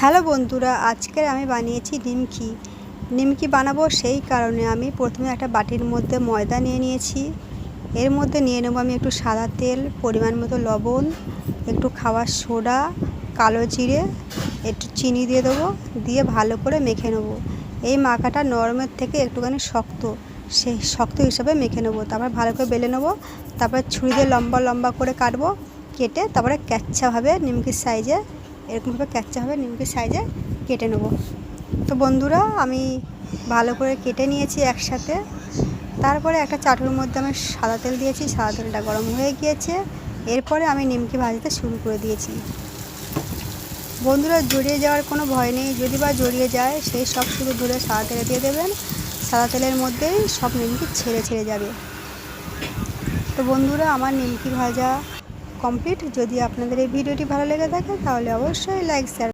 Hello বন্ধুরা, আজকে আমি বানিয়েছি নিমকি বানাবো। সেই কারণে আমি প্রথমে একটা বাটির মধ্যে ময়দা নিয়ে নিয়েছি। এর মধ্যে নিয়ে নেবো আমি একটু সাদা তেল, পরিমাণ মতো লবণ, একটু খাবার সোডা, কালো জিরে, একটু চিনি দিয়ে দেবো, দিয়ে ভালো করে মেখে নেবো। এই মাখাটা নরমের থেকে একটুখানি শক্ত, সেই শক্ত হিসাবে মেখে নেবো। তারপর ভালো করে বেলে নেবো, তারপর ছুরি দিয়ে লম্বা লম্বা করে কাটবো, কেটে তারপরে ক্যাচ্চাভাবে নিমকির সাইজে এরকমভাবে ক্যাচ্চাভাবে নিমকির সাইজে কেটে নেব। তো বন্ধুরা, আমি ভালো করে কেটে নিয়েছি একসাথে। তারপরে একটা চাটুর মধ্যে আমি সাদা তেল দিয়েছি, সাদা তেলটা গরম হয়ে গিয়েছে। এরপরে আমি নিমকি ভাজতে শুরু করে দিয়েছি। বন্ধুরা, জড়িয়ে যাওয়ার কোনো ভয় নেই। যদি বা জড়িয়ে যায়, সেই সব শুধু ধরে সাদা তেলে দিয়ে দেবেন। সাদা তেলের মধ্যেই সব নিমকি ছেড়ে যাবে। তো বন্ধুরা, আমার নিমকি ভাজা কমপ্লিট। যদি আপনাদের এই ভিডিওটি ভালো লেগে থাকে তাহলে অবশ্যই লাইক শেয়ার